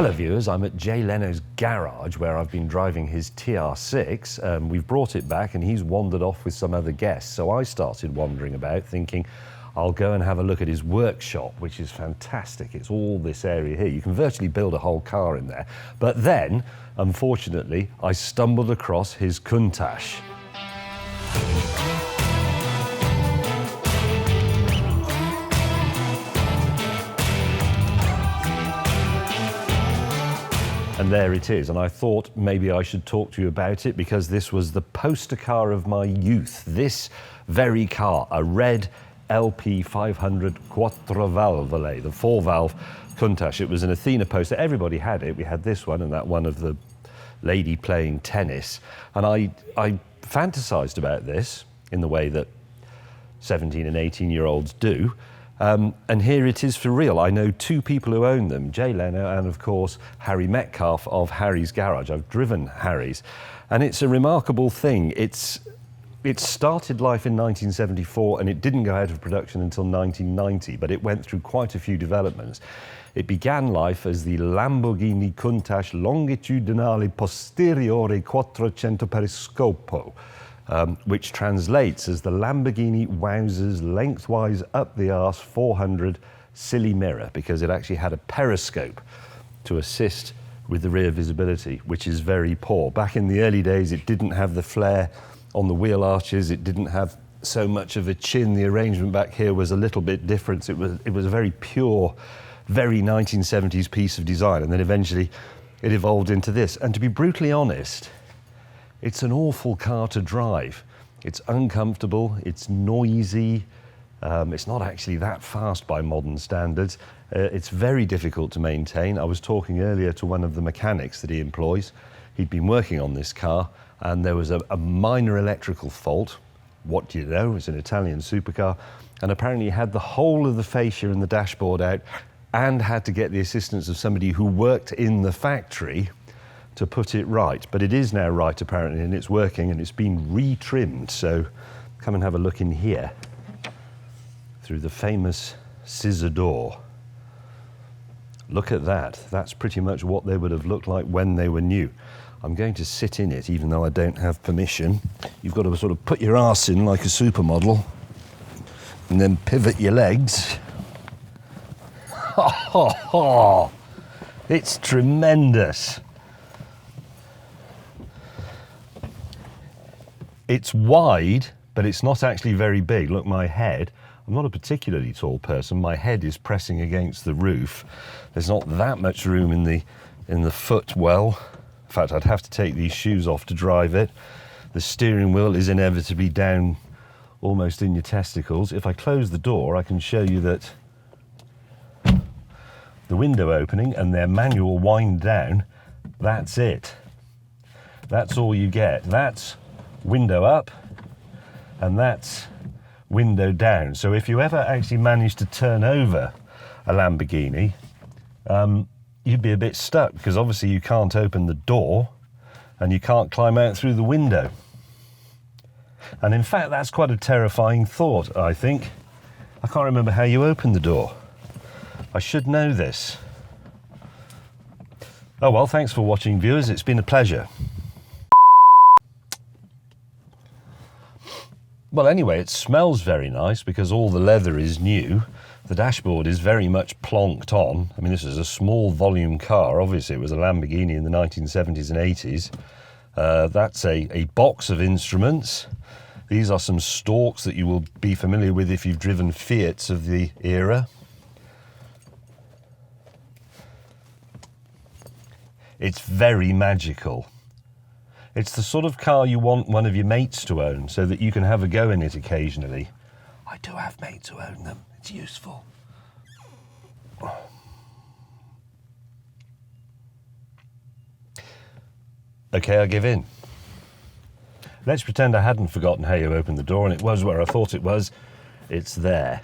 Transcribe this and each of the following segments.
Hello viewers, I'm at Jay Leno's Garage where I've been driving his TR6. We've brought it back and he's wandered off with some other guests. So I started wandering about thinking I'll go and have a look at his workshop, which is fantastic. It's all this area here. You can virtually build a whole car in there. But then, unfortunately, I stumbled across his Countach. And there it is, and I thought maybe I should talk to you about it because this was the poster car of my youth. This very car, a red LP 500 Quattrovalvole, the 4-valve Countach. It was an Athena poster. Everybody had it. We had this one and that one of the lady playing tennis. And I fantasized about this in the way that 17 and 18-year-olds do. And here it is for real. I know two people who own them, Jay Leno and, of course, Harry Metcalf of Harry's Garage. I've driven Harry's. And it's a remarkable thing. It started life in 1974 and it didn't go out of production until 1990, but it went through quite a few developments. It began life as the Lamborghini Countach Longitudinale Posteriore Quattrocento Periscopo, which translates as the Lamborghini Wowzers lengthwise up the arse 400 silly mirror, because it actually had a periscope to assist with the rear visibility, which is very poor. Back in the early days, it didn't have the flare on the wheel arches. It didn't have so much of a chin. The arrangement back here was a little bit different. It was a very pure, very 1970s piece of design. And then eventually it evolved into this. And to be brutally honest, it's an awful car to drive. It's uncomfortable, it's noisy, it's not actually that fast by modern standards. It's very difficult to maintain. I was talking earlier to one of the mechanics that he employs. He'd been working on this car and there was a minor electrical fault. What do you know? It's an Italian supercar. And apparently he had the whole of the fascia and the dashboard out and had to get the assistance of somebody who worked in the factory to put it right. But it is now right apparently, and it's working and it's been re-trimmed. So come and have a look in here through the famous scissor door. Look at that. That's pretty much what they would have looked like when they were new. I'm going to sit in it even though I don't have permission. You've got to sort of put your arse in like a supermodel and then pivot your legs. Ha ha ha! It's tremendous. It's wide, but it's not actually very big. Look, my head, I'm not a particularly tall person. My head is pressing against the roof. There's not that much room in the footwell. In fact, I'd have to take these shoes off to drive it. The steering wheel is inevitably down almost in your testicles. If I close the door, I can show you that the window opening and their manual wind down, that's it. That's all you get. That's window up and that's window down. So if you ever actually manage to turn over a Lamborghini, you'd be a bit stuck because obviously you can't open the door and you can't climb out through the window. And in fact, that's quite a terrifying thought, I think. I can't remember how you open the door. I should know this. Oh well, thanks for watching, viewers. It's been a pleasure. Well, anyway, it smells very nice because all the leather is new. The dashboard is very much plonked on. I mean, this is a small volume car. Obviously, it was a Lamborghini in the 1970s and 80s. That's a box of instruments. These are some stalks that you will be familiar with if you've driven Fiats of the era. It's very magical. It's the sort of car you want one of your mates to own so that you can have a go in it occasionally. I do have mates who own them. It's useful. Okay, I give in. Let's pretend I hadn't forgotten how you opened the door and it was where I thought it was. It's there.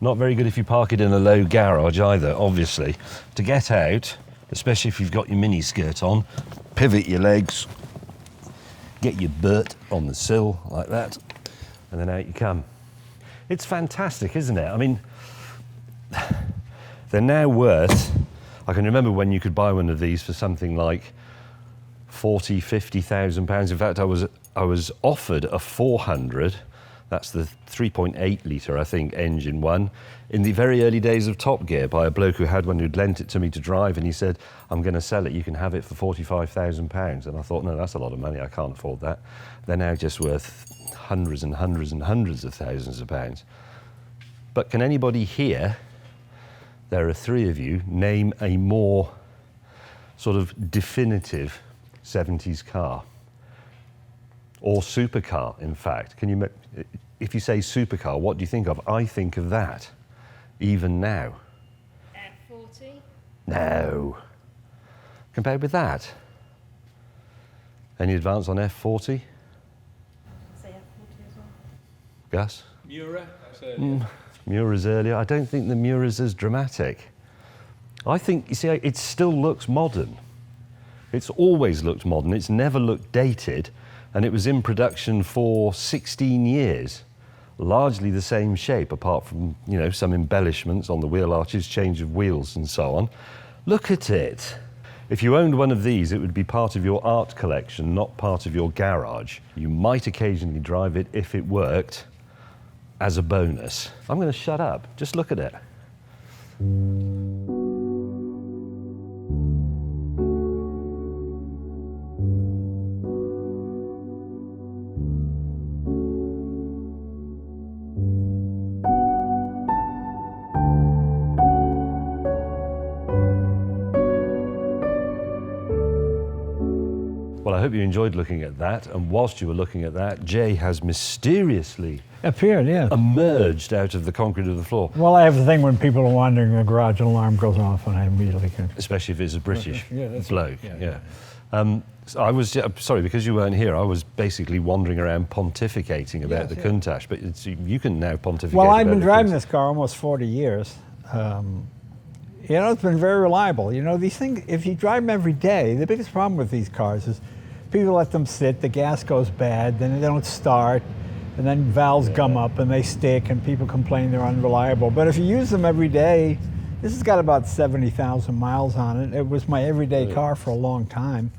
Not very good if you park it in a low garage either, obviously. To get out, especially if you've got your mini skirt on, pivot your legs, get your butt on the sill like that, and then out you come. It's fantastic, isn't it? I mean, They're now worth, I can remember when you could buy one of these for something like 40, 50,000 pounds. In fact, I was offered a 400, that's the 3.8 litre, I think, engine one, in the very early days of Top Gear by a bloke who had one who'd lent it to me to drive, and he said, I'm going to sell it, you can have it for 45,000 pounds. And I thought, no, that's a lot of money, I can't afford that. They're now just worth hundreds and hundreds and hundreds of thousands of pounds. But can anybody here, there are three of you, name a more sort of definitive 70s car? Or supercar, in fact. Can you, if you say supercar, what do you think of? I think of that, even now. F40? No. Compared with that? Any advance on F40? Say F40 as well. Gus? Miura? Miura's earlier. I don't think the Miura's as dramatic. I think, you see, it still looks modern. It's always looked modern. It's never looked dated. And it was in production for 16 years, largely the same shape, apart from, you know, some embellishments on the wheel arches, change of wheels and so on. Look at it. If you owned one of these, it would be part of your art collection, not part of your garage. You might occasionally drive it if it worked as a bonus. I'm going to shut up. Just look at it. Well, I hope you enjoyed looking at that. And whilst you were looking at that, Jay has mysteriously appeared, yeah, emerged out of the concrete of the floor. Well, I have a thing when people are wandering in the garage, an alarm goes off, and I immediately can. Especially if it's a British bloke. Yeah. So I was sorry, because you weren't here. I was basically wandering around pontificating about the Countach, but you can now pontificate. Well, I've been driving this this car almost 40 years. You know, it's been very reliable. You know, these things, if you drive them every day, the biggest problem with these cars is people let them sit, the gas goes bad, then they don't start, and then valves gum up and they stick, and people complain they're unreliable. But if you use them every day, this has got about 70,000 miles on it. It was my everyday car for a long time.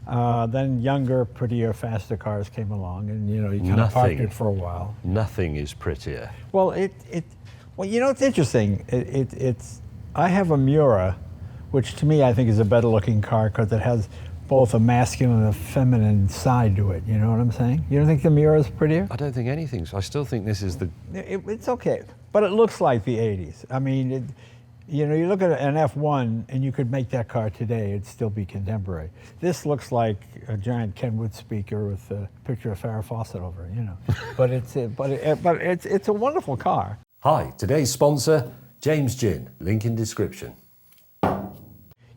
Then younger, prettier, faster cars came along, and you know, you kind of parked it for a while. Nothing is prettier. Well, well, you know, it's interesting. I have a Miura, which to me I think is a better looking car because it has both a masculine and a feminine side to it. You know what I'm saying? You don't think the Miura is prettier? I don't think anything. I still think this is the... It's okay, but it looks like the 80s. I mean, you know, you look at an F1 and you could make that car today, it'd still be contemporary. This looks like a giant Kenwood speaker with a picture of Farrah Fawcett over it, you know. But it's a wonderful car. Hi, today's sponsor, James Gin. Link in description.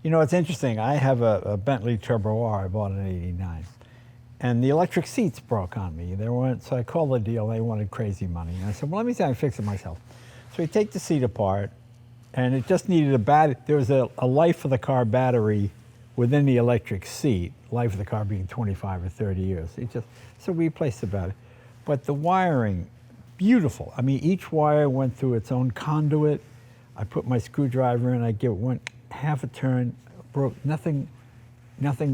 You know, it's interesting. I have a Bentley Turbo R I bought in '89, and the electric seats broke on me. So I called the deal. They wanted crazy money, and I said, "Well, let me see if I can fix it myself." So we take the seat apart, and it just needed a battery. There was a life of the car battery within the electric seat. Life of the car being 25 or 30 years. So we replaced the battery, but the wiring, beautiful. I mean, each wire went through its own conduit. I put my screwdriver in. I give it one half a turn, broke nothing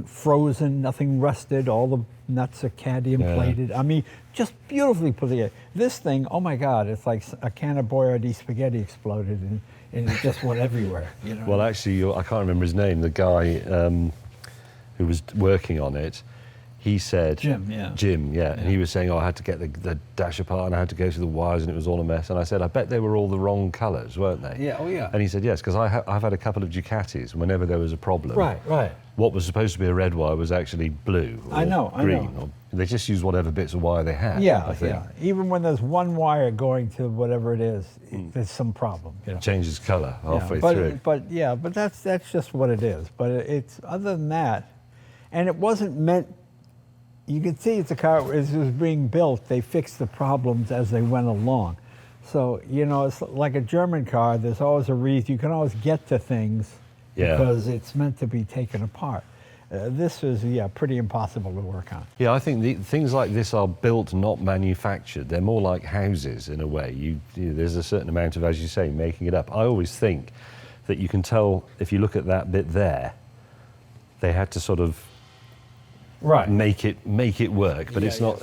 frozen, nothing rusted, all the nuts are cadmium plated. I mean, just beautifully put together. This thing, oh my God, it's like a can of Boyardee spaghetti exploded and it just went everywhere. You know? Well, actually, I can't remember his name, the guy who was working on it. He said... Jim, yeah. And he was saying, I had to get the dash apart and I had to go through the wires and it was all a mess. And I said, I bet they were all the wrong colours, weren't they? Yeah, oh yeah. And he said, yes, because I've had a couple of Ducatis whenever there was a problem. Right. What was supposed to be a red wire was actually blue or green. Or they just used whatever bits of wire they had, I think. Yeah. Even when there's one wire going to whatever it is, there's some problem. You know? It changes colour halfway through. But that's just what it is. But it's other than that, and it wasn't meant. You can see it's a car, as it was being built, they fixed the problems as they went along. So, you know, it's like a German car, there's always a reason. You can always get to things because it's meant to be taken apart. This is, pretty impossible to work on. Yeah, I think things like this are built, not manufactured. They're more like houses in a way. There's a certain amount of, as you say, making it up. I always think that you can tell if you look at that bit there, they had to sort of make it work, but Yeah, it's not.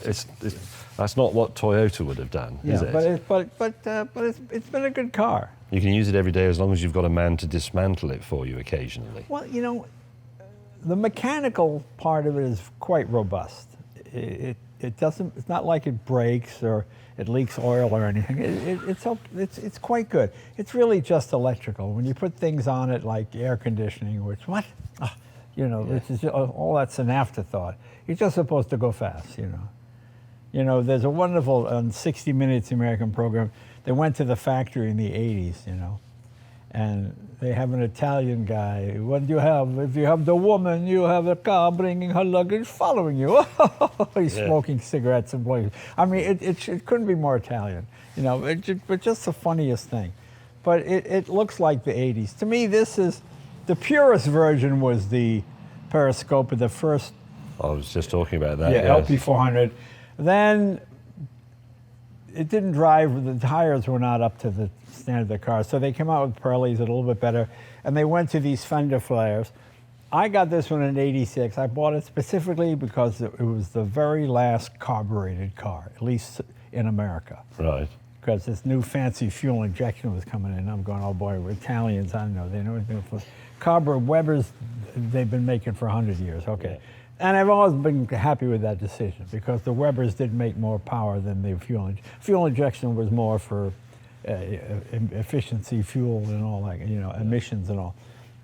That's not what Toyota would have done, is it? But it's been a good car. You can use it every day as long as you've got a man to dismantle it for you occasionally. Well, you know, the mechanical part of it is quite robust. It doesn't. It's not like it breaks or it leaks oil or anything. It's quite good. It's really just electrical. When you put things on it like air conditioning, which which is all that's an afterthought. You're just supposed to go fast, you know. You know, there's a wonderful on 60 Minutes American program. They went to the factory in the 80s, you know, and they have an Italian guy. What do you have? If you have the woman, you have a car bringing her luggage, following you. He's smoking cigarettes and blowing. I mean, it couldn't be more Italian, you know. But just the funniest thing. But it looks like the 80s. To me, this is the purest version. Was the Periscope of the first. I was just talking about that. Yeah, LP400. Then it didn't drive, the tires were not up to the standard of the car. So they came out with Pirellis a little bit better, and they went to these fender flares. I got this one in '86. I bought it specifically because it was the very last carbureted car, at least in America. Right. Because this new fancy fuel injection was coming in. I'm going, oh boy, we're Italians, I don't know. They know anything. Weber's, they've been making for 100 years, okay. Yeah. And I've always been happy with that decision because the Webers did make more power than the fuel injection was more for efficiency, fuel, and all that, you know, emissions and all.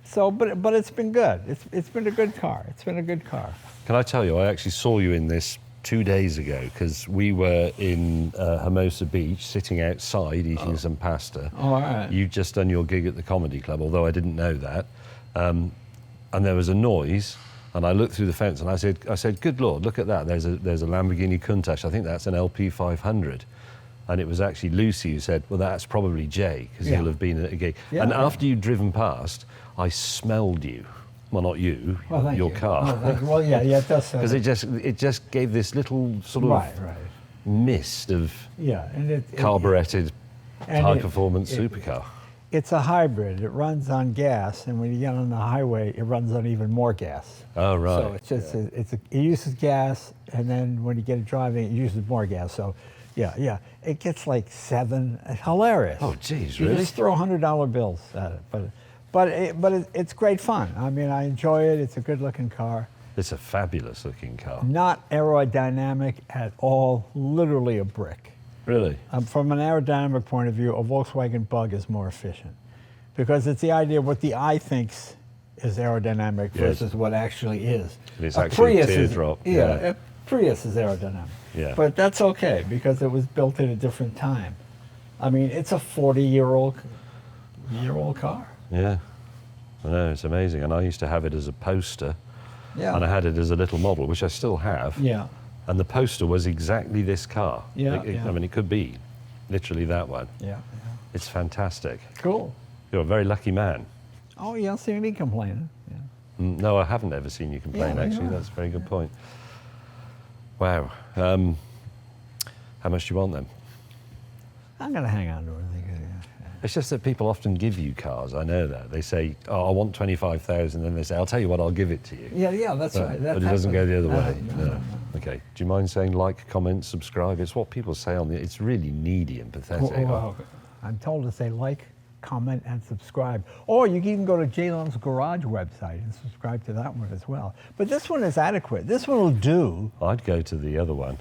So, but it's been good. It's been a good car. It's been a good car. Can I tell you, I actually saw you in this 2 days ago because we were in Hermosa Beach sitting outside eating some pasta. Oh, all right. You'd just done your gig at the Comedy Club, although I didn't know that. And there was a noise. And I looked through the fence and I said, good Lord, look at that. There's a Lamborghini Countach. I think that's an LP500. And it was actually Lucy who said, well, that's probably Jay, because he'll have been at a gig. Yeah, and after you'd driven past, I smelled you. Well, not you, your car. Well, yeah, it does. Because it just gave this little sort of mist of carburetted, high-performance supercar. It's a hybrid. It runs on gas, and when you get on the highway, it runs on even more gas. Oh, right. So it's just it uses gas, and then when you get it driving, it uses more gas. So, yeah, it gets like 7. It's hilarious. Oh, geez, really? You just throw $100 bills at it, but it's great fun. I mean, I enjoy it. It's a good-looking car. It's a fabulous-looking car. Not aerodynamic at all. Literally a brick. Really? From an aerodynamic point of view, a Volkswagen Bug is more efficient because it's the idea of what the eye thinks is aerodynamic versus what actually is. It's actually a teardrop. A Prius is aerodynamic. Yeah. But that's okay because it was built at a different time. I mean, it's a 40-year-old car. Yeah. I know, it's amazing. And I used to have it as a poster. Yeah. And I had it as a little model, which I still have. Yeah. And the poster was exactly this car. Yeah, I mean, it could be literally that one. Yeah. It's fantastic. Cool. You're a very lucky man. Oh, you don't see me complaining. Yeah. No, I haven't ever seen you complain, actually. That's a very good point. Wow. How much do you want them? I'm going to hang on to it. It's just that people often give you cars. I know that. They say, oh, I want 25,000. Then they say, I'll tell you what, I'll give it to you. Yeah, that's right. But it doesn't go the other way. No. Okay. Do you mind saying like, comment, subscribe? It's what people say on the... It's really needy and pathetic. Well, I'm told to say like, comment, and subscribe. Or you can even go to Jay Leno's Garage website and subscribe to that one as well. But this one is adequate. This one will do. I'd go to the other one.